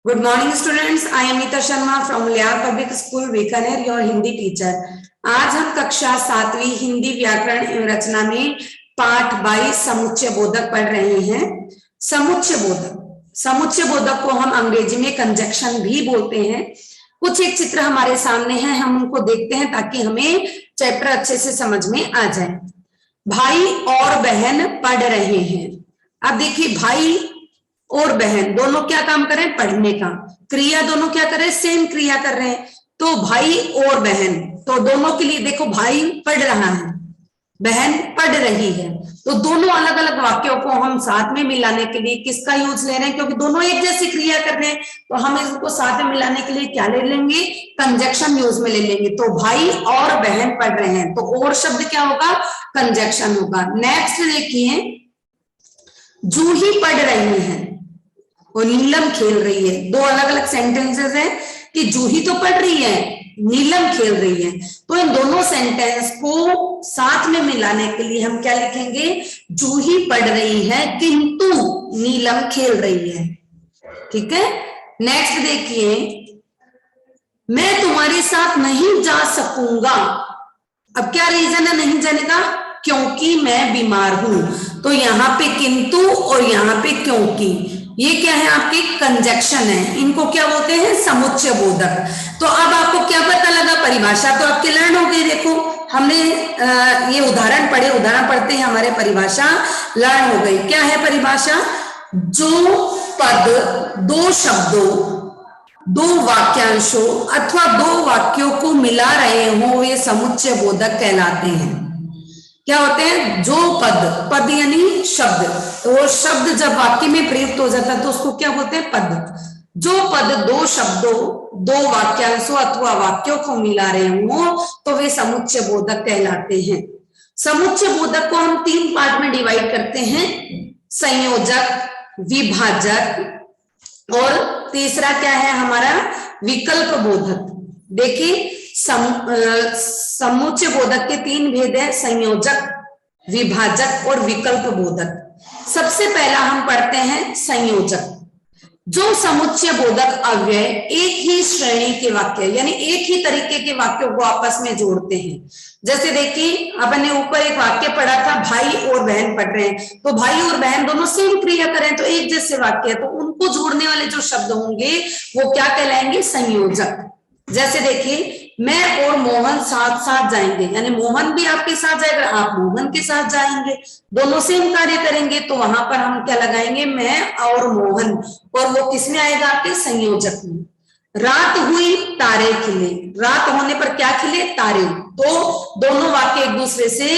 Good morning, students. I am Nita Sharma from Lyar Public School, Bikaner, your Hindi teacher. आज हम कक्षा 7वीं हिंदी व्याकरण एवं रचना में पाठ 22 समुच्चय बोधक पढ़ रहे हैं। समुच्चय बोधक को हम अंग्रेजी में कंजक्शन भी बोलते हैं। कुछ एक चित्र हमारे सामने हैं, हम उनको देखते हैं ताकि हमें चैप्टर अच्छे से समझ में आ जाए। भाई और बहन पढ़ रहे हैं। अब देखिए, भाई और बहन दोनों क्या काम कर रहे हैं? पढ़ने का। क्रिया दोनों क्या कर रहे हैं? सेम क्रिया कर रहे हैं। तो भाई और बहन, तो दोनों के लिए देखो, भाई पढ़ रहा है, बहन पढ़ रही है। तो दोनों अलग अलग वाक्यों को हम साथ में मिलाने के लिए किसका यूज ले रहे हैं? क्योंकि दोनों एक जैसी क्रिया कर रहे हैं, तो हम इसको साथ में मिलाने के लिए क्या ले लेंगे? कंजक्शन यूज में ले लेंगे। तो भाई और बहन पढ़ रहे हैं, तो और शब्द क्या होगा? कंजक्शन होगा। नेक्स्ट देखिए, जूही पढ़ रही है और नीलम खेल रही है। दो अलग अलग सेंटेंसेस हैं कि जूही तो पढ़ रही है, नीलम खेल रही है। तो इन दोनों सेंटेंस को साथ में मिलाने के लिए हम क्या लिखेंगे? जूही पढ़ रही है किंतु नीलम खेल रही है। ठीक है। नेक्स्ट देखिए, मैं तुम्हारे साथ नहीं जा सकूंगा। अब क्या रीजन है नहीं जाने का? क्योंकि मैं बीमार हूं। तो यहां पे किंतु और यहां पे क्योंकि, ये क्या है? आपके कंजक्शन है। इनको क्या बोलते हैं? समुच्चय बोधक। तो अब आपको क्या पता लगा? परिभाषा तो आपके लर्न हो गई। देखो, हमने ये उदाहरण पढ़े, उदाहरण पढ़ते हैं हमारे परिभाषा लर्न हो गई। क्या है परिभाषा? जो पद दो शब्दों, दो वाक्यांशों अथवा दो वाक्यों को मिला रहे हो, वे समुच्चय बोधक कहलाते हैं। क्या होते हैं? जो पद यानी शब्द, तो वो शब्द जब वाक्य में प्रयुक्त हो जाता है तो उसको क्या बोलते हैं? पद। जो पद दो शब्दों, दो वाक्यांशों अथवा वाक्यों को मिला रहे हो, तो वे समुच्चय बोधक कहलाते हैं। समुच्चय बोधक को हम 3 पार्ट में डिवाइड करते हैं: संयोजक, विभाजक और तीसरा क्या है हमारा? विकल्प बोधक। देखिए, समुच्चय बोधक के 3 भेद है: संयोजक, विभाजक और विकल्प बोधक। सबसे पहला हम पढ़ते हैं संयोजक। जो समुच्चय बोधक अव्यय एक ही श्रेणी के वाक्य यानी एक ही तरीके के वाक्यों को आपस में जोड़ते हैं। जैसे देखिए, अपन ने ऊपर एक वाक्य पढ़ा था, भाई और बहन पढ़ रहे हैं। तो भाई और बहन दोनों सेम क्रिया करें तो एक जैसे वाक्य है, तो उनको जोड़ने वाले जो शब्द होंगे वो क्या कहलाएंगे? संयोजक। जैसे देखिए, मैं और मोहन साथ साथ जाएंगे, यानी मोहन भी आपके साथ जाएगा, आप मोहन के साथ जाएंगे, दोनों सेम कार्य करेंगे। तो वहां पर हम क्या लगाएंगे? मैं और मोहन, और वो किसमें आएगा? आपके संयोजक में। रात हुई तारे खिले, रात होने पर क्या खिले? तारे। तो दोनों वाक्य एक दूसरे से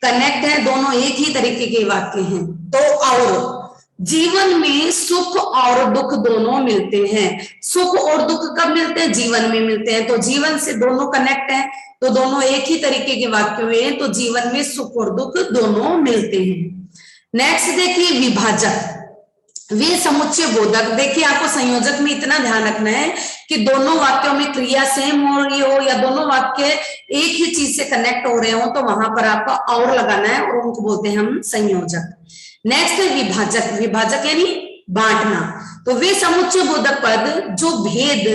कनेक्ट है, दोनों एक ही तरीके के वाक्य हैं। तो और जीवन में सुख और दुख दोनों मिलते हैं। सुख और दुख कब मिलते हैं? जीवन में मिलते हैं। तो जीवन से दोनों कनेक्ट हैं, तो दोनों एक ही तरीके के वाक्य हुए, तो जीवन में सुख और दुख दोनों मिलते हैं। नेक्स्ट देखिए, विभाजक। वे समुच्चय बोधक। देखिए, आपको संयोजक में इतना ध्यान रखना है कि दोनों वाक्यों में क्रिया सेम हो रही हो या दोनों वाक्य एक ही चीज से कनेक्ट हो रहे हो, तो वहां पर आपको और लगाना है, और उनको बोलते हैं हम संयोजक। नेक्स्ट है विभाजक। विभाजक यानी बांटना। तो वे समुच्चय बोधक पद जो भेद,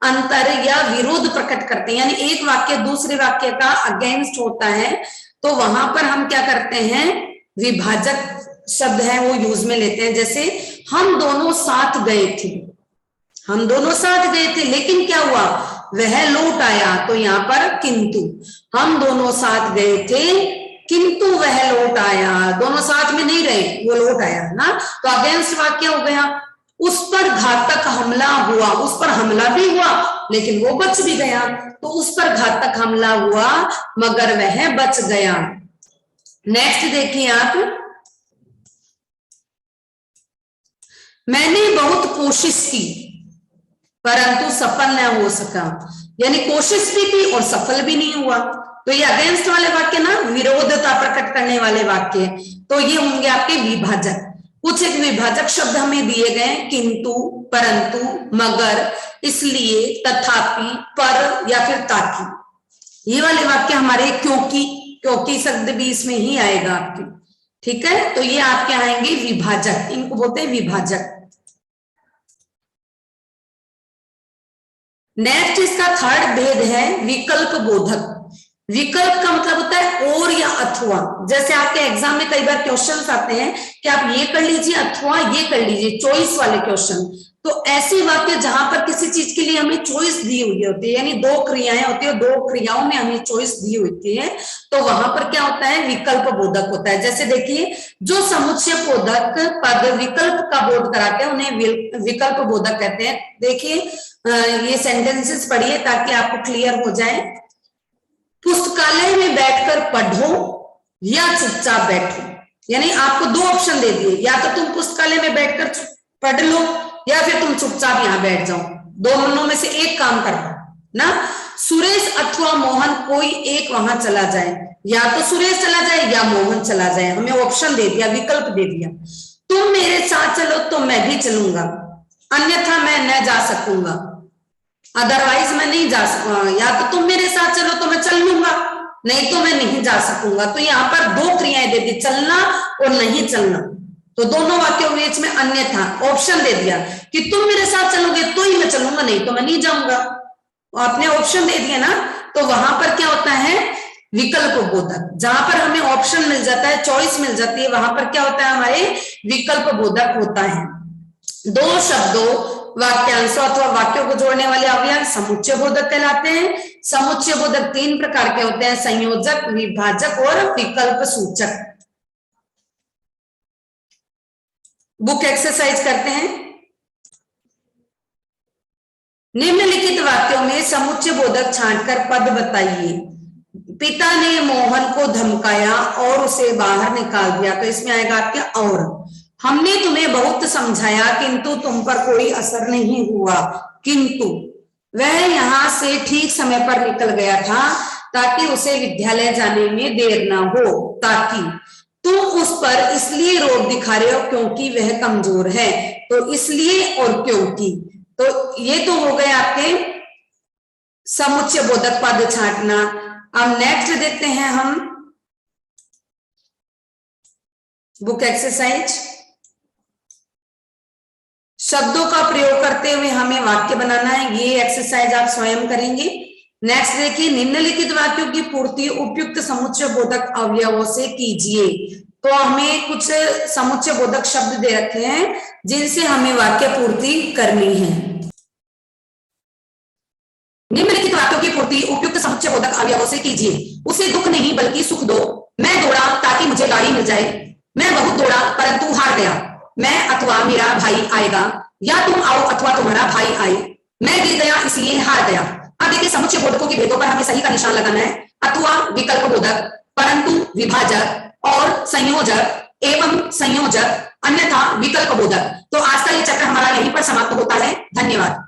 अंतर या विरोध प्रकट करते हैं, यानी एक वाक्य दूसरे वाक्य का अगेंस्ट होता है, तो वहां पर हम क्या करते हैं? विभाजक शब्द है वो यूज में लेते हैं। जैसे, हम दोनों साथ गए थे, हम दोनों साथ गए थे, लेकिन क्या हुआ? वह लौट आया। तो यहाँ पर किंतु, हम दोनों साथ गए थे किंतु वह लौट आया। दोनों साथ में नहीं रहे, वो लौट आया ना, तो अगेंस्ट वाक्य हो गया। उस पर घातक हमला हुआ, उस पर हमला भी हुआ लेकिन वो बच भी गया। तो उस पर घातक हमला हुआ मगर वह बच गया। नेक्स्ट देखिए आप, मैंने बहुत कोशिश की परंतु सफल न हो सका। यानी कोशिश भी की और सफल भी नहीं हुआ। तो ये अगेंस्ट वाले वाक्य ना, विरोधता प्रकट करने वाले वाक्य, तो ये होंगे आपके विभाजक। कुछ एक विभाजक शब्द हमें दिए गए: किंतु, परंतु, मगर, इसलिए, तथापि, पर या फिर ताकि। ये वाले वाक्य हमारे क्योंकि, क्योंकि शब्द भी इसमें ही आएगा आपके। ठीक है। तो ये आपके आएंगे विभाजक, इनको बोलते हैं विभाजक। नेक्स्ट इसका थर्ड भेद है विकल्प बोधक। विकल्प का मतलब होता है और या अथवा। जैसे आपके एग्जाम में कई बार क्वेश्चंस आते हैं कि आप ये कर लीजिए अथवा ये कर लीजिए, चॉइस वाले क्वेश्चन। तो ऐसे वाक्य जहां पर किसी चीज के लिए हमें चॉइस दी हुई होती है, यानी दो क्रियाएं होती है, दो क्रियाओं में हमें चॉइस दी होती है, तो वहां पर क्या होता है, विकल्प बोधक होता है। जैसे देखिए, जो समुच्चय बोधक पद विकल्प का बोध कराते हैं उन्हें विकल्प बोधक कहते हैं। देखिए ये सेंटेंसेस पढ़िए ताकि आपको क्लियर हो जाए। पुस्तकालय में बैठकर पढ़ो या चुपचाप बैठो, यानी आपको दो ऑप्शन दे दिए, या तो तुम पुस्तकालय में बैठकर पढ़ लो या फिर तुम चुपचाप यहां बैठ जाओ, दोनों में से एक काम करना ना। सुरेश अथवा मोहन कोई एक वहां चला जाए, या तो सुरेश चला जाए या मोहन चला जाए, हमें ऑप्शन दे दिया, विकल्प दे दिया। तुम मेरे साथ चलो तो मैं भी चलूंगा, अन्यथा मैं न जा सकूंगा, अदरवाइज मैं नहीं जा सकूंगा। या तो तुम मेरे साथ चलो तो मैं चल लूंगा, नहीं तो मैं नहीं जा सकूंगा। तो यहाँ पर दो क्रियाएं दे दी, चलना और नहीं चलना। तो दोनों वाक्यों के बीच में अन्यथा ऑप्शन दे दिया कि तुम मेरे साथ चलोगे तो ही मैं चलूंगा, नहीं तो मैं नहीं जाऊंगा। आपने ऑप्शन दे दिया ना, तो वहां पर क्या होता है, विकल्प बोधक। जहां पर हमें ऑप्शन मिल जाता है, चॉइस मिल जाती है, वहां पर क्या होता है, हमारे विकल्प बोधक होता है। दो शब्दों वाक्यांशों अथवा वाक्यों को जोड़ने वाले अवयव समुच्चय बोधक कहलाते हैं। समुच्चय बोधक तीन प्रकार के होते हैं, संयोजक, विभाजक और विकल्प सूचक। बुक एक्सरसाइज करते हैं। निम्नलिखित वाक्यों में समुच्चय बोधक छांटकर पद बताइए। पिता ने मोहन को धमकाया और उसे बाहर निकाल दिया, तो इसमें आएगा आपके और। हमने तुम्हें बहुत समझाया किंतु तुम पर कोई असर नहीं हुआ, किंतु वह यहाँ से ठीक समय पर निकल गया था ताकि उसे विद्यालय जाने में देर ना हो, ताकि तुम उस पर इसलिए रोक दिखा रहे हो क्योंकि वह कमजोर है, तो इसलिए और क्योंकि। तो ये तो हो गए आपके समुच्चय बोधक पद छांटना। अब नेक्स्ट देखते हैं हम बुक एक्सरसाइज। शब्दों का प्रयोग करते हुए हमें वाक्य बनाना है, ये एक्सरसाइज आप स्वयं करेंगे। नेक्स्ट देखिए, निम्नलिखित वाक्यों की पूर्ति उपयुक्त समुच्चय बोधक अवयवों से कीजिए। तो हमें कुछ समुच्चय बोधक शब्द दे रखे हैं जिनसे हमें वाक्य पूर्ति करनी है। निम्नलिखित वाक्यों की पूर्ति उपयुक्त समुच्चय बोधक अवयवों से कीजिए। उसे दुख नहीं बल्कि सुख दो। मैं दौड़ा ताकि मुझे गाड़ी मिल जाए, मैं बहुत दौड़ा परंतु हार गया, मैं अथवा मेरा भाई आएगा, या तुम आओ अथवा तुम्हारा भाई आए, मैं गिर गया इसलिए हार गया। अब देखिए समुच्चय बोधकों के भेदों पर हमें सही का निशान लगाना है। अथवा विकल्प बोधक, परंतु विभाजक और संयोजक एवं संयोजक, अन्यथा विकल्प बोधक। तो आज का ये चैप्टर हमारा यहीं पर समाप्त होता है। धन्यवाद।